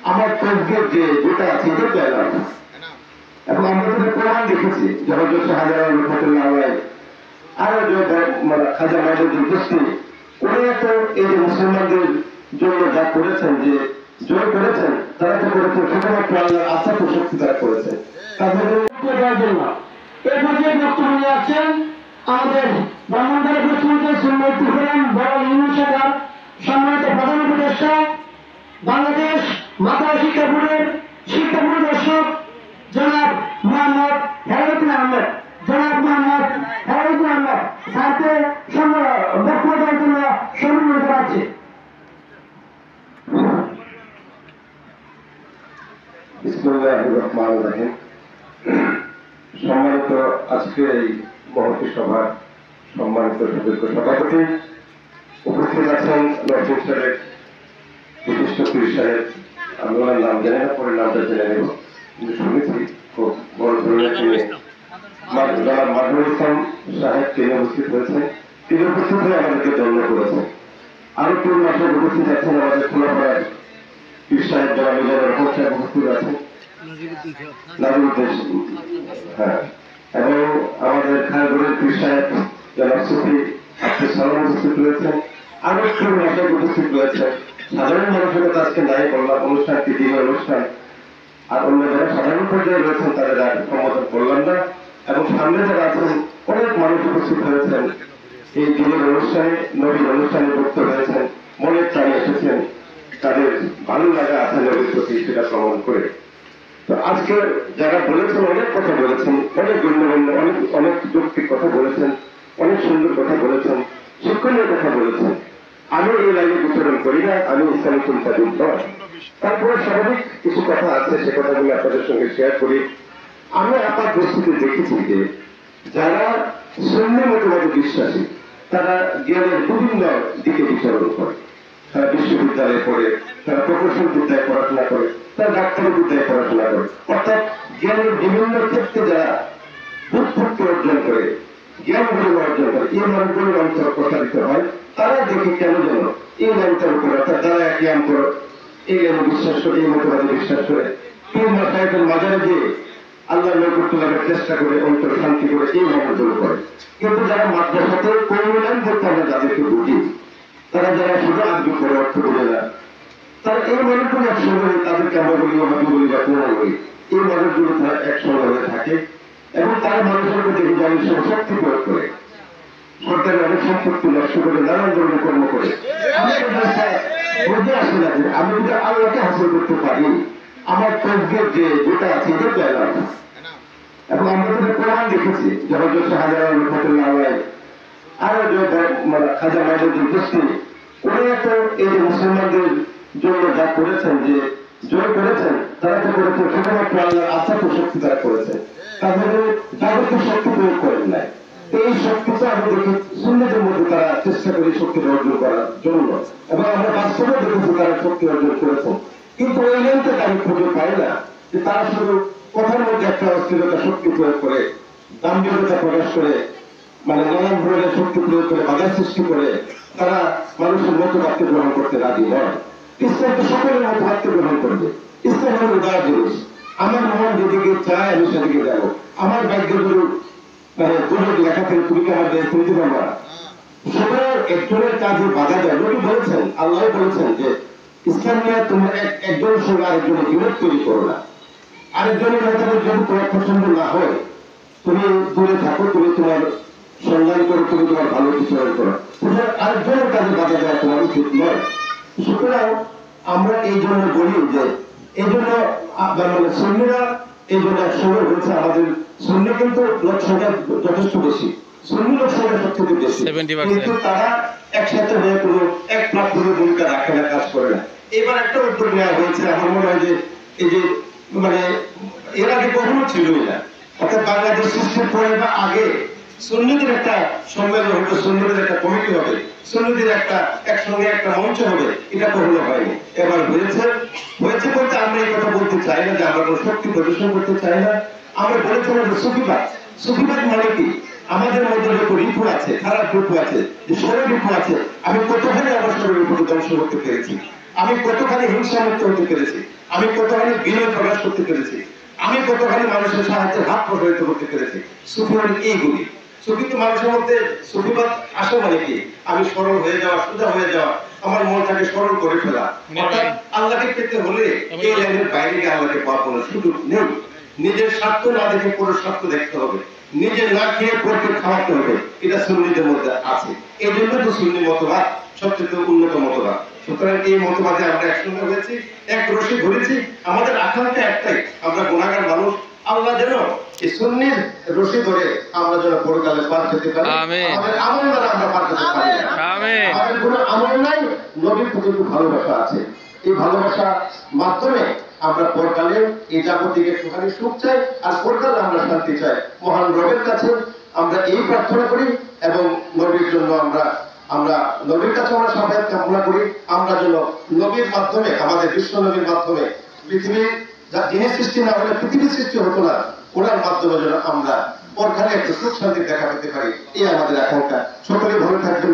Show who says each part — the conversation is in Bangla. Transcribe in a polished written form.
Speaker 1: আমার তসবির যে যেটা আছে এটা পেলাম এবং আমরা তো প্রমাণ দেখেছি যে হযরত শাহজালাল রহমাতুল্লাহ আলাইহি আরো যে খাজা মাইনুদ্দিন চিশতি উনি তো এই যে মুসলমানদের জন্য যা করেছেন, যে জয় করেছেন, তারা তো করেছেন শুধুমাত্র আল্লাহর আস্থা ও শক্তি দ্বারা করেছেন। তাদের জন্য এই পর্যায়ে বক্তব্য নিয়ে আসছেন আমাদের ব্রাহ্মণবাড়িয়া প্রতিমন্ত্রী সুন্নত ইব্রাহিম বড় ইউনুস সাহেব, সম্মানিত প্রধান উপদেষ্টা, বাংলাদেশ মাদ্রাসা শিক্ষা বোর্ডের শিক্ষা পরিদর্শক জনাব মোহাম্মদ হেলালুদ্দিন আহমেদ, জনাব মোহাম্মদ হেলালুদ্দিন আহমেদ স্যারকে বক্তব্য দেওয়ার জন্য সম্মানিত আছে। বিসমিল্লাহির রহমানির রহিম। সম্মানিত আজকে এই মহতী সভার সম্মানিত সদস্য সভাপতি, উপস্থিত আছেন নজরুল সাহেব, বিশিষ্ট পীর সাহেব, আমি ওনার নাম জানি না, পরে নামটা জেনে নেব, কিন্তু শুনেছি খুব বড় ধরনের মাধুর ইসলাম সাহেব তিনি উপস্থিত হয়েছেন। তিনি উপস্থিত হয়ে আমাদেরকে ধন্য করেছেন। আরো 3 মাসে উপস্থিত আছেন আমাদের খোলাপাড়ার পীর সাহেব জনাব মিজানুর রহমান সাহেব উপস্থিত আছেন, হ্যাঁ, এবং আমাদের খায়রপুরের পীর সাহেব জনাব সুফি আব্দুল সালাম উপস্থিত রয়েছেন। আরো 3 মাসে উপস্থিত রয়েছেন। সাধারণ মানুষের কথা আজকে নাই বললাম, অনুষ্ঠানটি দিনের অনুষ্ঠান, আর অন্য যারা সাধারণ পর্যায়ে রয়েছেন তাদের আর সম্বোধন করলাম না। এবং সামনে যারা আছেন অনেক মানুষ উপস্থিত হয়েছেন এই দিনের অনুষ্ঠানে, নবীর অনুষ্ঠানে যুক্ত হয়েছেন, মনের টানে এসেছেন, তাদের ভালো লাগা আছে নবীর প্রতি, সেটা প্রমাণ করে। তো আজকে যারা বলেছেন, অনেক কথা বলেছেন, অনেক গণ্যমান্য অনেক যৌক্তিক কথা বলেছেন, অনেক সুন্দর কথা বলেছেন, শিক্ষণীয় কথা বলেছেন। আমি এই লাইনে বিচরণ করি না, আমি ইসলামী চিন্তাবিদ নয়। তারপরে স্বাভাবিক কিছু কথা আছে, সে কথাগুলো আপনাদের সঙ্গে শেয়ার করি। আমি আপাত দৃষ্টিতে দেখেছি যে যারা সুন্নি মতবাদে বিশ্বাসী তারা জ্ঞানের বিভিন্ন দিকে বিচরণ করে। তারা বিশ্ববিদ্যালয়ে পড়ে, তারা প্রকৌশল বিদ্যায় পড়াশোনা করে, তারা ডাক্তারি বিদ্যায় পড়াশোনা করে, অর্থাৎ জ্ঞানের বিভিন্ন ক্ষেত্রে যারা বুৎপত্তি অর্জন করে, জ্ঞানগুলো অর্জন করে, এই মানুষগুলোর অন্তর প্রসারিত হয়। তারা দেখে কেন যেন এই লাইনটার উপরে, অর্থাৎ যারা জ্ঞান করে, এই লাইনে বিশ্বাস করে, এই মতবাদে বিশ্বাস করে, পীর মাশায়েখের মাজারে গিয়ে আল্লাহ নৈকট্য লাভের চেষ্টা করে, অন্তর শান্তি করে, এই মানুষগুলো করে। কিন্তু যারা মাদ্রাসাতে কৌমিলান করতে আমরা যাদেরকে বুঝি, তারা যারা শুধু আগ্রহ করে, অর্থ বোঝে না, তারা এই মানুষগুলো একসঙ্গে, তাদেরকে আমরা বলি আমাকে বলি বা কোনো বলি, এই মানুষগুলো তারা একসঙ্গে হয়ে থাকে এবং তারা মানুষের প্রতি জানি শক্তি প্রয়োগ করে, সরকারের অনেক সম্পত্তি নষ্ট করে, নানান ধরনের কর্ম করে। বুঝে আসে না যে আমি যদি আল্লাহকে হাসিল করতে পারি, আমার তসবির যে যেটা আছে এটা পেলাম। এবং আমরা তো প্রমাণ দেখেছি যে হযরত শাহজালাল রহমাতুল্লাহ আলাইহি আরো যে খাজা মাইনুদ্দিন চিশতি উনি তো এই যে মুসলমানদের জন্য যা করেছেন, যে জয় করেছেন, তারা তো করেছেন শুধুমাত্র আল্লাহর আস্থা ও শক্তি দ্বারা করেছেন। তাদের যাবতীয় শক্তি প্রয়োগ করেন নাই। এই শক্তিটা আমি দেখি সুন্নতের মধ্যে তারা চেষ্টা করে শক্তি অর্জন করার জন্য, এবং আমরা বাস্তবে দেখেছি তারা শক্তি অর্জন করেছেন। কিন্তু ওই লেনতে আমি খুঁজে পাই না যে তারা শুধু কথার মধ্যে একটা অস্থিরতা শক্তি প্রয়োগ করে, দাম্ভিকতা প্রকাশ করে, মানে নানান ধরনের শক্তি প্রয়োগ করে, বাধা সৃষ্টি করে তারা মানুষের মতবাদকে গ্রহণ করতে রাজি নয়। ইসলাম তো সকলের মতবাদকে গ্রহণ করবে। ইসলাম হল উদার জিনিস। আমার মন যেদিকে চায় আমি সেদিকে যাবো। আমার ভাগ্যগুলো মানে দুটো লেখা থেকে তুমি কি আমাদের শুনতে পারবা? সেটা একজনের কাজে বাধা দেয়। নবী বলেছেন, আল্লাহ বলেছেন যে ইসলাম নিয়ে তোমরা একজনের সঙ্গে আরেকজনের বিরোধ তৈরি করো না। আরেকজনের মতামত যদি তোমার পছন্দ না হয়, তুমি দূরে থাকো, তুমি তোমার সন্ধান করো, তুমি তোমার ভালো বিচার করো। আরেকজনের কাজে বাধা দেওয়া তোমার উচিত নয়। সুতরাং আমরা এই জন্য বলি যে এই জন্য মানে সুন্নিরা এই জন্য একসঙ্গে হয়েছে। আমাদের সুন্নি কিন্তু লোক সংখ্যা যথেষ্ট বেশি, সুন্নি লোক সংখ্যা সবথেকে বেশি, কিন্তু তারা একসাথে হয়ে কোনো এক প্ল্যাটফর্মের ভূমিকা রাখে না, কাজ করে না। এবার একটা উদ্যোগ নেওয়া হয়েছে, আমার মনে হয় যে এই যে মানে এর আগে কখনো ছিলই না, অর্থাৎ বাংলাদেশ সৃষ্টির পরে বা আগে সুন্নিদের একটা সম্মেলন হবে, সুন্নিদের একটা কমিটি হবে, সুন্নিদের একটা একসঙ্গে একটা মঞ্চ হবে, এটা কখনো হয়নি। এবার হয়েছে বলতে আমরা এই কথা বলতে চাই না যে আমরা কোনো শক্তি প্রদর্শন করতে চাই না। আমরা বলেছিলাম যে সুফিবাদ মানে কি? আমাদের মধ্যে যত রিপু আছে, খারাপ রিপু আছে, যে সরল রিপু আছে, আমি কতখানি আমার সরল রিপুকে ধ্বংস করতে পেরেছি। আমি কতখানি হিংসামুক্ত হতে পেরেছি, আমি কতখানি বিনয় প্রকাশ করতে পেরেছি, আমি কতখানি মানুষের সাহায্যে হাত প্রসারিত করতে পেরেছি। সুফি মানে এইগুলি। সুফি তো মানুষের মধ্যে সুফিবাদ আসা মানে কি, আমি সরল হয়ে যাওয়া, সোজা হয়ে যাওয়া, আমার মনটাকে সরল করে ফেলা। অর্থাৎ আল্লাহকে পেতে হলে এই লাইনের বাইরে গিয়ে আল্লাহকে পাওয়ার কোনো সুযোগ নেই। নিজের স্বার্থ না দেখে পুরো স্বার্থ দেখতে হবে, নিজে না খেয়ে পরকে খাওয়াতে হবে, এটা সুন্নিদের মধ্যে আছে। এই জন্য তো সুন্নি মতবাদ সবচেয়ে উন্নত মতবাদ। সুতরাং এই মতবাদে আমরা একসঙ্গে হয়েছি, এক রশি ধরেছি। আমাদের আকাঙ্ক্ষা একটাই, আমরা গুনাহগার মানুষ, আল্লাহ যেন এই সুন্নির রশি ধরে আমরা যেন পরকালে পার পেতে পারি। আমাদের আমল দ্বারা আমরা পার পেতে পারি। আমাদের কোনো আমল নাই, নবীর প্রতি একটু ভালোবাসা আছে। এই ভালোবাসার মাধ্যমে আমরা পরকালে এই জাগতিক একটুখানি সুখ চাই, আর পরকালে আমরা শান্তি চাই। মহান রবের কাছে আমরা এই প্রার্থনা করি এবং নবীর জন্য আমরা নবীর কাছে আমরা সাফায়াত কামনা করি। আমরা যেন নবীর মাধ্যমে, আমাদের বিশ্ব নবীর মাধ্যমে, পৃথিবীর যা জিনিস সৃষ্টি না হলে পৃথিবীর সৃষ্টি হতো না, ওনার মাধ্যমে যেন আমরা পরকালে একটু সুখ শান্তি দেখা পেতে পারি, এই আমাদের আকাঙ্ক্ষা। সকলে ভালো থাকবেন।